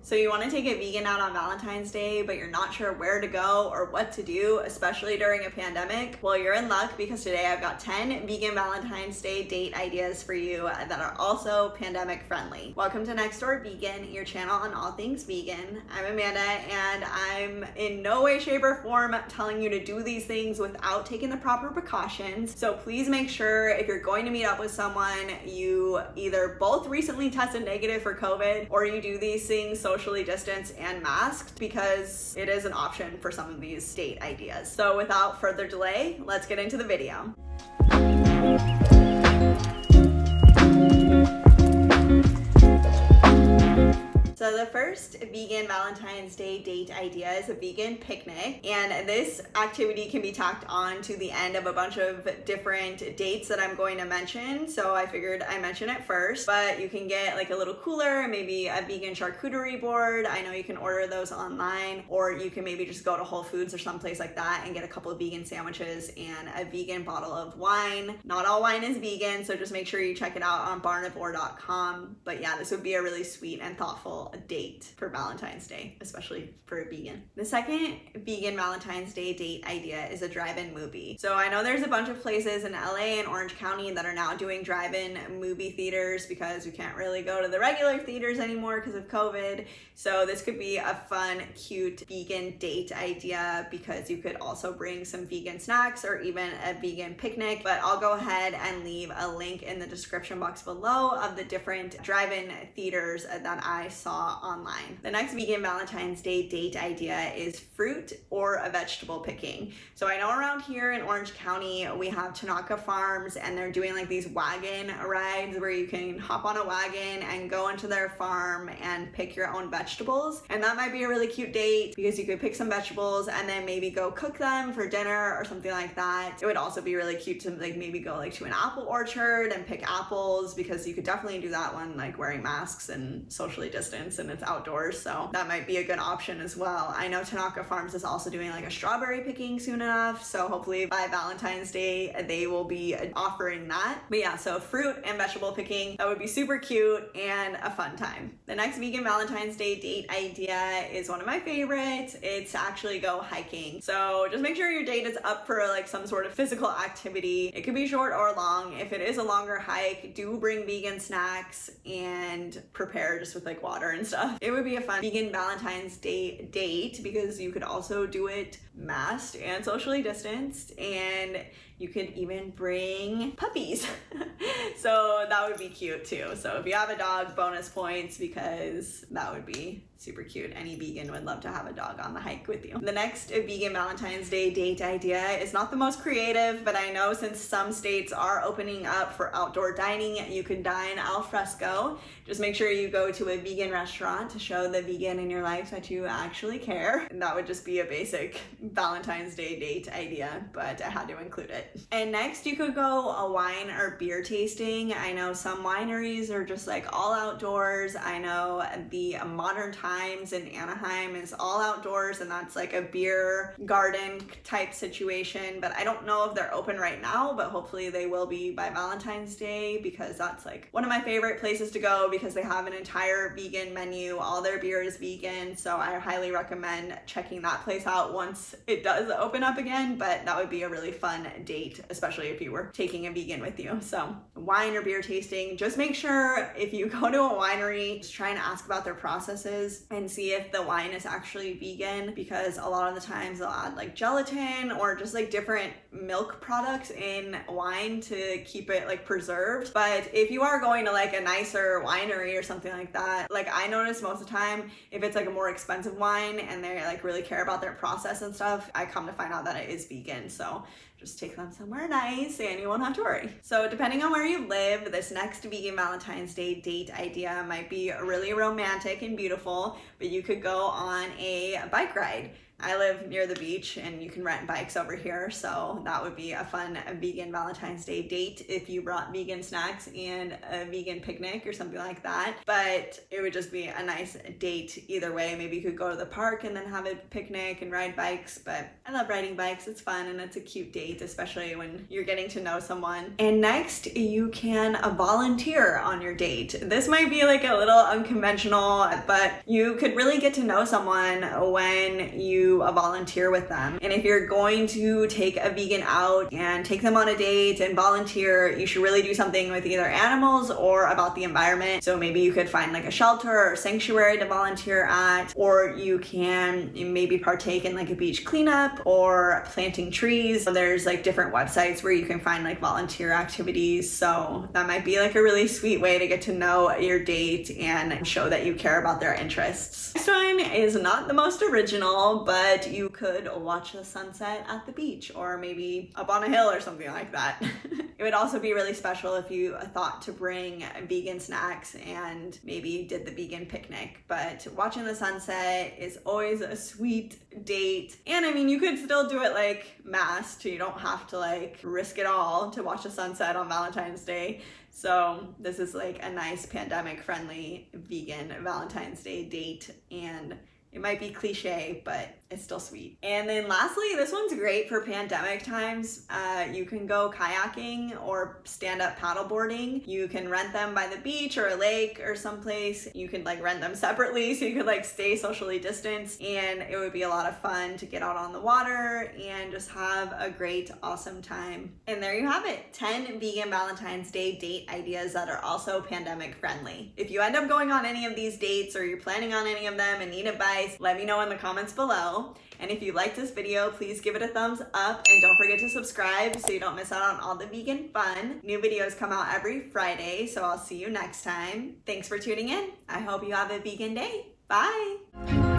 So you want to take a vegan out on Valentine's Day, but you're not sure where to go or what to do, especially during a pandemic? Well, you're in luck because today I've got 10 vegan Valentine's Day date ideas for you that are also pandemic friendly. Welcome to Next Door Vegan, your channel on all things vegan. I'm Amanda, and I'm in no way, shape, or form telling you to do these things without taking the proper precautions. So please make sure if you're going to meet up with someone, you either both recently tested negative for COVID or you do these things socially distanced and masked, because it is an option for some of these date ideas. So without further delay, let's get into the video. So the first vegan Valentine's Day date idea is a vegan picnic, and this activity can be tacked on to the end of a bunch of different dates that I'm going to mention. So I figured I mention it first, but you can get like a little cooler, maybe a vegan charcuterie board. I know you can order those online, or you can maybe just go to Whole Foods or someplace like that and get a couple of vegan sandwiches and a vegan bottle of wine. Not all wine is vegan, so just make sure you check it out on barnivore.com. But yeah, this would be a really sweet and thoughtful date for Valentine's Day, especially for a vegan. The second vegan Valentine's Day date idea is a drive-in movie. So I know there's a bunch of places in LA and Orange County that are now doing drive-in movie theaters because we can't really go to the regular theaters anymore because of COVID. So this could be a fun, cute vegan date idea because you could also bring some vegan snacks or even a vegan picnic. But I'll go ahead and leave a link in the description box below of the different drive-in theaters that I saw online. The next vegan Valentine's Day date idea is fruit or a vegetable picking. So I know around here in Orange County we have Tanaka Farms, and they're doing like these wagon rides where you can hop on a wagon and go into their farm and pick your own vegetables. And that might be a really cute date because you could pick some vegetables and then maybe go cook them for dinner or something like that. It would also be really cute to like maybe go like to an apple orchard and pick apples, because you could definitely do that one like wearing masks and socially distanced, and it's outdoors, so that might be a good option as well. I know Tanaka Farms is also doing like a strawberry picking soon enough, so hopefully by Valentine's Day they will be offering that. But yeah, so fruit and vegetable picking, that would be super cute and a fun time. The next vegan Valentine's Day date idea is one of my favorites. It's to actually go hiking. So just make sure your date is up for like some sort of physical activity. It could be short or long. If it is a longer hike, do bring vegan snacks and prepare just with like water and stuff. It would be a fun vegan Valentine's Day date because you could also do it masked and socially distanced, and you could even bring puppies. So that would be cute too. So if you have a dog, bonus points, because that would be super cute. Any vegan would love to have a dog on the hike with you. The next vegan Valentine's Day date idea is not the most creative, but I know since some states are opening up for outdoor dining, you can dine al fresco. Just make sure you go to a vegan restaurant to show the vegan in your life that you actually care. And that would just be a basic Valentine's Day date idea, but I had to include it. And next you could go a wine or beer tasting. I know some wineries are just like all outdoors. I know the Modern Times in Anaheim is all outdoors, and that's like a beer garden type situation, but I don't know if they're open right now, but hopefully they will be by Valentine's Day, because that's like one of my favorite places to go because they have an entire vegan menu. All their beer is vegan, so I highly recommend checking that place out once it does open up again. But that would be a really fun date, especially if you were taking a vegan with you. So wine or beer tasting, just make sure if you go to a winery, just try and ask about their processes and see if the wine is actually vegan, because a lot of the times they'll add like gelatin or just like different milk products in wine to keep it like preserved. But if you are going to like a nicer winery or something like that, like I notice most of the time if it's like a more expensive wine and they like really care about their process and stuff, I come to find out that it is vegan. So just take them somewhere nice and you won't have to worry. So depending on where you live, this next vegan Valentine's Day date idea might be really romantic and beautiful, but you could go on a bike ride. I live near the beach and you can rent bikes over here, so that would be a fun vegan Valentine's Day date if you brought vegan snacks and a vegan picnic or something like that. But it would just be a nice date either way. Maybe you could go to the park and then have a picnic and ride bikes, but I love riding bikes. It's fun and it's a cute date, especially when you're getting to know someone. And next, you can volunteer on your date. This might be like a little unconventional, but you could really get to know someone when you volunteer with them. And if you're going to take a vegan out and take them on a date and volunteer, you should really do something with either animals or about the environment. So maybe you could find like a shelter or sanctuary to volunteer at, or you can maybe partake in like a beach cleanup or planting trees. So there's like different websites where you can find like volunteer activities. So that might be like a really sweet way to get to know your date and show that you care about their interests. Next one is not the most original, but you could watch the sunset at the beach or maybe up on a hill or something like that. It would also be really special if you thought to bring vegan snacks and maybe did the vegan picnic. But watching the sunset is always a sweet date. And I mean, you could still do it like masked. You don't have to like risk it all to watch the sunset on Valentine's Day. So this is like a nice pandemic friendly vegan Valentine's Day date, and it might be cliche, but it's still sweet. And then lastly, this one's great for pandemic times. You can go kayaking or stand-up paddleboarding. You can rent them by the beach or a lake or someplace. You can like rent them separately so you could like stay socially distanced, and it would be a lot of fun to get out on the water and just have a great, awesome time. And there you have it, 10 vegan Valentine's Day date ideas that are also pandemic friendly. If you end up going on any of these dates or you're planning on any of them and need advice, let me know in the comments below. And if you liked this video, please give it a thumbs up and don't forget to subscribe so you don't miss out on all the vegan fun. New videos come out every Friday, so I'll see you next time. Thanks for tuning in. I hope you have a vegan day. Bye.